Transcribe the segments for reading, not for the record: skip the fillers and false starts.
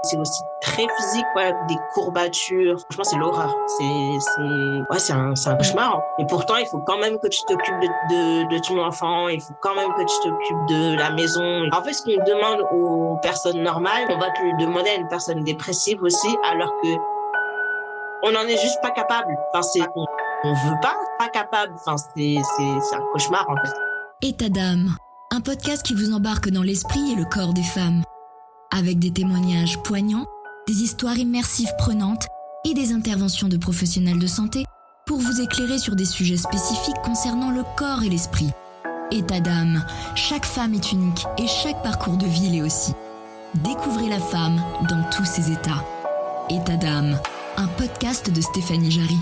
C'est aussi très physique, ouais, des courbatures. Franchement, c'est l'horreur. C'est un cauchemar. Et pourtant, il faut quand même que tu t'occupes de ton enfant. Il faut quand même que tu t'occupes de la maison. En fait, ce qu'on demande aux personnes normales, on va te le demander à une personne dépressive aussi, alors que on n'en est juste pas capable. On veut pas capable. C'est un cauchemar, en fait. État d'âme, un podcast qui vous embarque dans l'esprit et le corps des femmes. Avec des témoignages poignants, des histoires immersives prenantes et des interventions de professionnels de santé pour vous éclairer sur des sujets spécifiques concernant le corps et l'esprit. État d'âme, chaque femme est unique et chaque parcours de vie l'est aussi. Découvrez la femme dans tous ses états. État d'âme, un podcast de Stéphanie Jarry.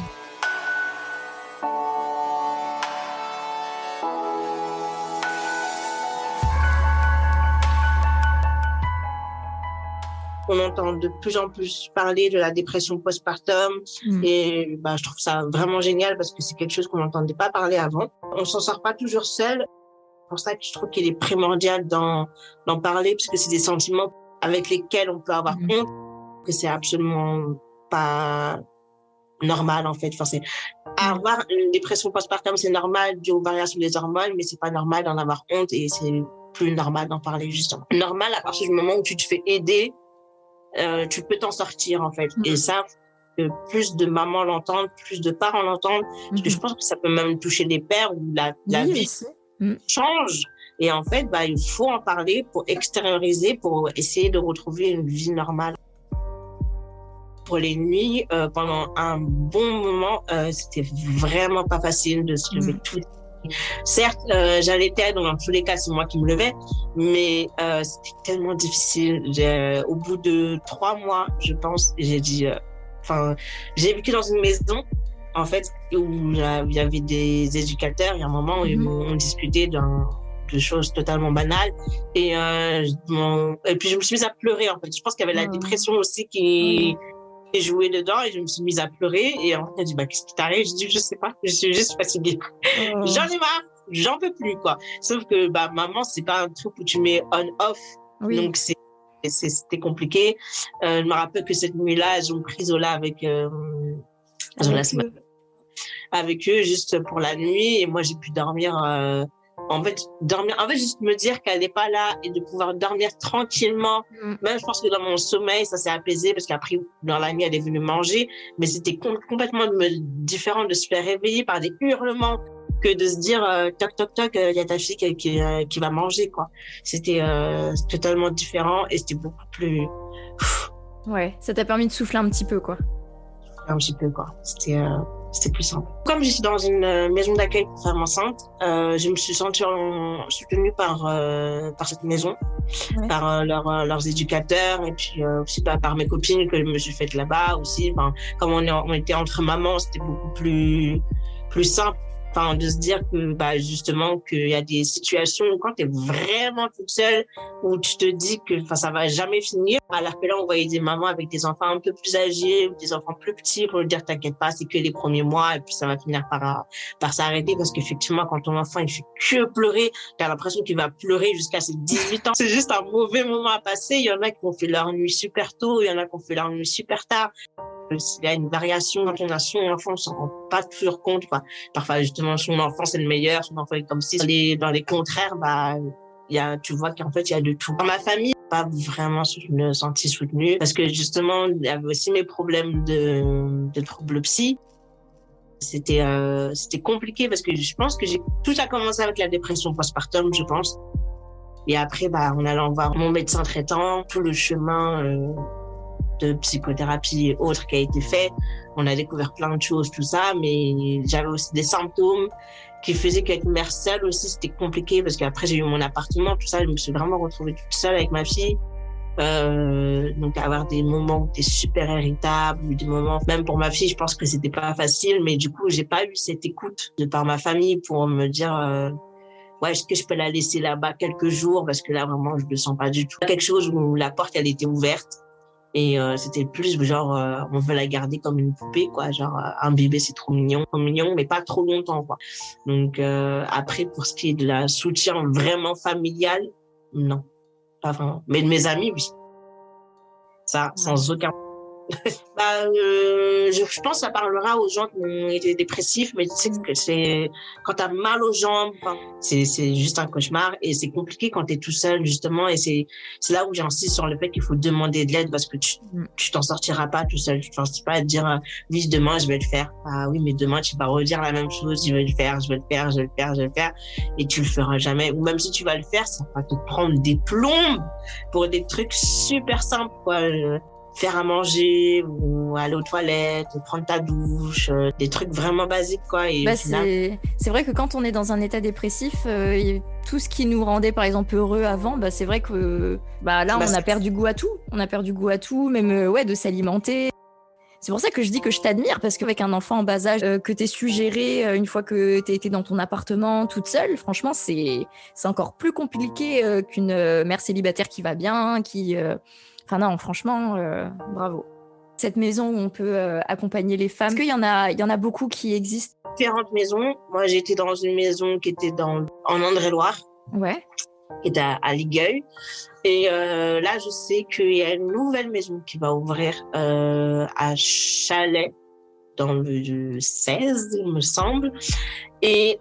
On entend de plus en plus parler de la dépression postpartum et je trouve ça vraiment génial parce que c'est quelque chose qu'on n'entendait pas parler avant. On s'en sort pas toujours seul. C'est pour ça que je trouve qu'il est primordial d'en parler parce que c'est des sentiments avec lesquels on peut avoir honte, que c'est absolument pas normal en fait. Enfin, avoir une dépression postpartum, c'est normal dû aux variations des hormones, mais c'est pas normal d'en avoir honte et c'est plus normal d'en parler justement. Normal à partir du moment où tu te fais aider. Tu peux t'en sortir en fait. Et ça, que plus de mamans l'entendent, plus de parents l'entendent, parce que je pense que ça peut même toucher les pères où la vie change. Et en fait, il faut en parler pour extérioriser, pour essayer de retrouver une vie normale. Pour les nuits, pendant un bon moment, c'était vraiment pas facile de se lever tout. Certes, j'allaitais, donc dans tous les cas, c'est moi qui me levais, mais c'était tellement difficile. Au bout de 3 mois, je pense, j'ai dit... j'ai vécu dans une maison, en fait, où il y avait des éducateurs. Il y a un moment où on discutait de choses totalement banales. Et puis, je me suis mise à pleurer, en fait. Je pense qu'il y avait la dépression aussi qui joué dedans et je me suis mise à pleurer et en fait elle dit qu'est-ce qui t'arrive, je dis je sais pas, je suis juste fatiguée. J'en ai marre, j'en peux plus quoi. Sauf que maman c'est pas un truc où tu mets on off, donc c'était compliqué. Je me rappelle que cette nuit-là elles ont pris Zola avec eux juste pour la nuit et moi j'ai pu dormir. En fait, juste me dire qu'elle n'est pas là et de pouvoir dormir tranquillement. Même, je pense que dans mon sommeil, ça s'est apaisé parce qu'après, dans la nuit, elle est venue manger. Mais c'était complètement différent de se faire réveiller par des hurlements que de se dire, toc, toc, toc, il y a ta fille qui va manger, quoi. C'était totalement différent et c'était beaucoup plus... Ouais, ça t'a permis de souffler un petit peu, quoi. Un petit peu, quoi. C'était plus simple. Comme je suis dans une maison d'accueil pour femmes enceintes, je me suis sentie soutenue par cette maison, par leurs éducateurs et puis aussi par mes copines que je me suis faites là-bas aussi. Comme on était entre mamans, c'était beaucoup plus simple. De se dire que justement qu'il y a des situations où quand tu es vraiment toute seule, où tu te dis que ça va jamais finir, alors que là on voyait des mamans avec des enfants un peu plus âgés ou des enfants plus petits pour dire t'inquiète pas, c'est que les premiers mois et puis ça va finir par s'arrêter parce qu'effectivement quand ton enfant il fait que pleurer, tu as l'impression qu'il va pleurer jusqu'à ses 18 ans. C'est juste un mauvais moment à passer. Il y en a qui ont fait leur nuit super tôt, il y en a qui ont fait leur nuit super tard. S'il y a une variation d'intonation, l'enfant ne s'en rend pas toujours compte, quoi. Parfois, justement, son enfant, c'est le meilleur, son enfant est comme si. Dans les contraires, tu vois qu'en fait, il y a de tout. Dans ma famille, pas vraiment me sentie soutenue parce que justement, il y avait aussi mes problèmes de troubles psy. C'était compliqué parce que je pense que tout a commencé avec la dépression postpartum, je pense. Et après, en allant voir mon médecin traitant, tout le chemin, de psychothérapie et autres qui a été fait. On a découvert plein de choses, tout ça, mais j'avais aussi des symptômes qui faisaient qu'être mère seule aussi, c'était compliqué parce qu'après, j'ai eu mon appartement, tout ça, je me suis vraiment retrouvée toute seule avec ma fille. Donc, avoir des moments où t'es super irritable, ou des moments, même pour ma fille, je pense que c'était pas facile, mais du coup, j'ai pas eu cette écoute de par ma famille pour me dire, est-ce que je peux la laisser là-bas quelques jours parce que là, vraiment, je le sens pas du tout. Quelque chose où la porte, elle était ouverte. Et c'était plus genre, on veut la garder comme une poupée, quoi. Genre, un bébé, c'est trop mignon, mais pas trop longtemps, quoi. Donc, après, pour ce qui est de la soutien vraiment familial, non, pas vraiment. Mais de mes amis, oui. Ça, sans aucun. Je pense que ça parlera aux gens qui ont été dépressifs, mais tu sais que c'est quand t'as mal aux jambes, c'est juste un cauchemar et c'est compliqué quand t'es tout seul justement et c'est là où j'insiste sur le fait qu'il faut demander de l'aide parce que tu t'en sortiras pas tout seul. Tu t'en sortiras pas à te dire oui demain je vais le faire. Ah oui mais demain tu vas redire la même chose, je vais le faire et tu le feras jamais. Ou même si tu vas le faire, ça va te prendre des plombes pour des trucs super simples quoi. Faire à manger ou aller aux toilettes, prendre ta douche, des trucs vraiment basiques quoi. Et c'est vrai que quand on est dans un état dépressif, tout ce qui nous rendait par exemple heureux avant, c'est vrai que là on a perdu goût à tout. On a perdu goût à tout, même de s'alimenter. C'est pour ça que je dis que je t'admire, parce qu'avec un enfant en bas âge que t'aies su gérer une fois que t'as été dans ton appartement toute seule, franchement c'est encore plus compliqué qu'une mère célibataire qui va bien, Enfin non, franchement, bravo. Cette maison où on peut accompagner les femmes, est-ce qu'il y en a beaucoup qui existent? Différentes maisons. Moi, j'ai été dans une maison qui était en Indre-et-Loire, qui était à Ligueuil. Et là, je sais qu'il y a une nouvelle maison qui va ouvrir à Chalais, dans le 16, il me semble. Et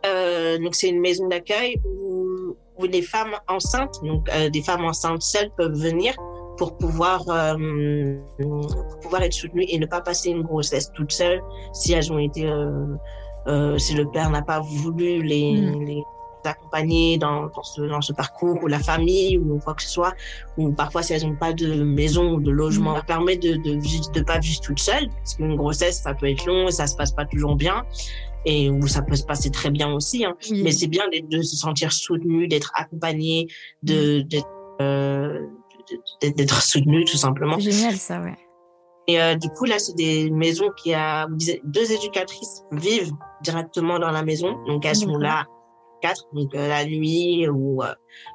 donc, c'est une maison d'accueil où les femmes enceintes, donc des femmes enceintes seules peuvent venir pour pouvoir être soutenues et ne pas passer une grossesse toute seule si elles ont été si le père n'a pas voulu les accompagner dans ce parcours ou la famille ou quoi que ce soit, ou parfois si elles n'ont pas de maison ou de logement. Ça permet de pas vivre toute seule parce qu'une grossesse ça peut être long et ça se passe pas toujours bien et où ça peut se passer très bien aussi mais c'est bien de se sentir soutenu, d'être accompagné, d'être soutenu tout simplement. C'est génial ça, ouais. Et du coup là c'est des maisons où 2 éducatrices vivent directement dans la maison, donc elles sont là 4, donc la nuit ou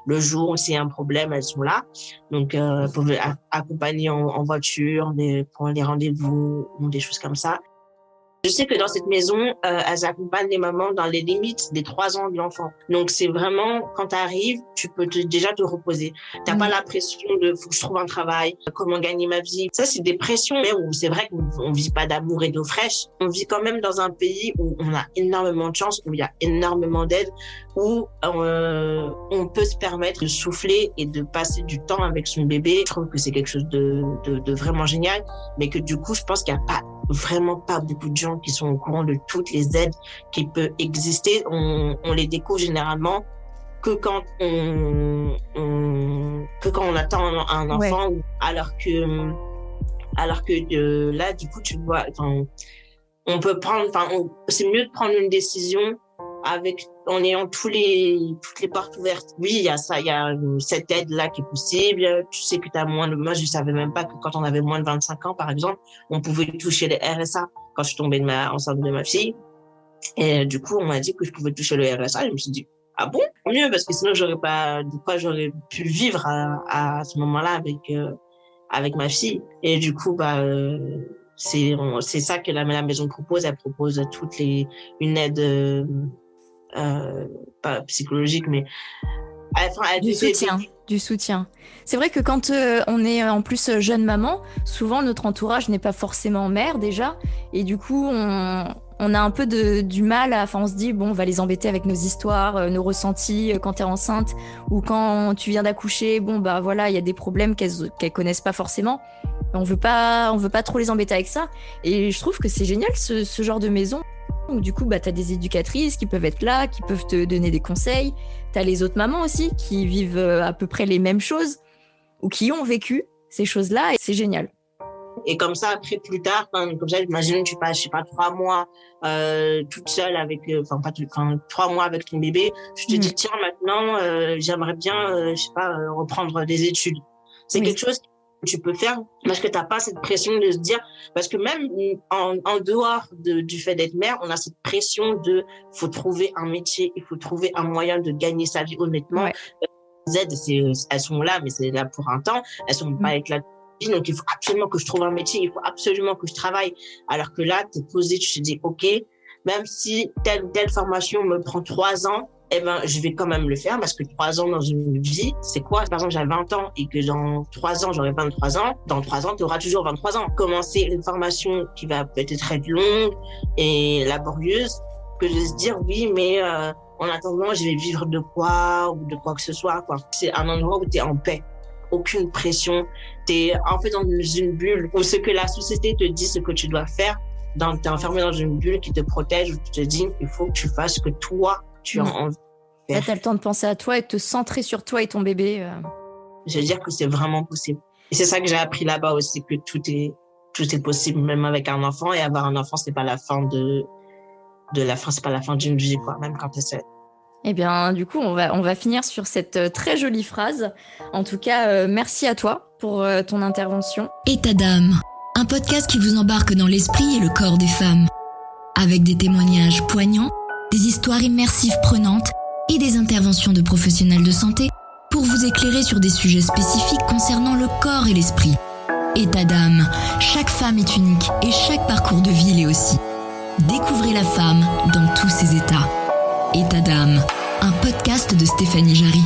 le jour s'il y a un problème elles sont là, donc pour accompagner en voiture, pour les rendez-vous ou des choses comme ça. Je sais que dans cette maison, elles accompagnent les mamans dans les limites des 3 ans de l'enfant. Donc, c'est vraiment, quand tu arrives, tu peux déjà te reposer. T'as pas la pression de faut que je trouve un travail, comment gagner ma vie. Ça, c'est des pressions, mais où c'est vrai qu'on vit pas d'amour et d'eau fraîche. On vit quand même dans un pays où on a énormément de chance, où il y a énormément d'aide, où on peut se permettre de souffler et de passer du temps avec son bébé. Je trouve que c'est quelque chose de vraiment génial, mais que du coup, je pense qu'il y a vraiment pas beaucoup de gens qui sont au courant de toutes les aides qui peuvent exister. On les découvre généralement que quand on attend un enfant, alors que là du coup tu vois, on peut prendre, c'est mieux de prendre une décision en ayant toutes les portes ouvertes. Oui, il y a ça, il y a cette aide là qui est possible. Tu sais que moi je savais même pas que quand on avait moins de 25 ans par exemple, on pouvait toucher les RSA quand je suis tombée enceinte de ma fille. Et du coup, on m'a dit que je pouvais toucher le RSA. Je me suis dit ah bon, mieux, parce que sinon j'aurais pu vivre à ce moment-là avec ma fille. Et du coup c'est ça que la maison propose. Elle propose une aide pas psychologique, mais du soutien. C'est vrai que quand on est en plus jeune maman, souvent notre entourage n'est pas forcément mère déjà, et du coup on a un peu du mal on se dit bon, on va les embêter avec nos histoires, nos ressentis quand t'es enceinte ou quand tu viens d'accoucher. Bon voilà, il y a des problèmes qu'elles connaissent pas forcément. On veut pas trop les embêter avec ça. Et je trouve que c'est génial ce genre de maison. Donc, du coup, t'as des éducatrices qui peuvent être là, qui peuvent te donner des conseils. T'as les autres mamans aussi qui vivent à peu près les mêmes choses ou qui ont vécu ces choses-là et c'est génial. Et comme ça, après, plus tard, comme ça, imagine, tu passes, 3 mois toute seule avec, 3 mois avec ton bébé. Tu te dis, tiens, maintenant, j'aimerais bien, reprendre des études. C'est quelque chose que tu peux faire parce que t'as pas cette pression de se dire, parce que même en dehors du fait d'être mère, on a cette pression faut trouver un métier, il faut trouver un moyen de gagner sa vie honnêtement. Les aides, elles sont là, mais c'est là pour un temps. Elles sont pas avec la vie, donc il faut absolument que je trouve un métier, il faut absolument que je travaille. Alors que là, t'es posé, tu te dis, ok, même si telle formation me prend 3 ans, eh ben, je vais quand même le faire parce que 3 ans dans une vie, c'est quoi? Par exemple, j'avais 20 ans et que dans 3 ans, j'aurai 23 ans. Dans 3 ans, tu auras toujours 23 ans. Commencer une formation qui va peut-être être longue et laborieuse, que de se dire, oui, mais en attendant, je vais vivre de quoi ou de quoi que ce soit, quoi. C'est un endroit où tu es en paix. Aucune pression. Tu es en fait dans une bulle où ce que la société te dit, ce que tu dois faire, t'es enfermé dans une bulle qui te protège, où tu te dis, il faut que tu fasses ce que toi, tu as envie. Là, tu as le temps de penser à toi et de te centrer sur toi et ton bébé. Je veux dire que c'est vraiment possible. Et c'est ça que j'ai appris là-bas aussi, que tout est possible, même avec un enfant. Et avoir un enfant, c'est pas la fin de la fin, c'est pas la fin d'une vie, quoi, même quand t'es seule. Eh bien, du coup, on va finir sur cette très jolie phrase. En tout cas, merci à toi pour ton intervention. État d'âme, un podcast qui vous embarque dans l'esprit et le corps des femmes. Avec des témoignages poignants, des histoires immersives prenantes et des interventions de professionnels de santé pour vous éclairer sur des sujets spécifiques concernant le corps et l'esprit. État d'âme, chaque femme est unique et chaque parcours de vie l'est aussi. Découvrez la femme dans tous ses états. État d'âme, un podcast de Stéphanie Jarry.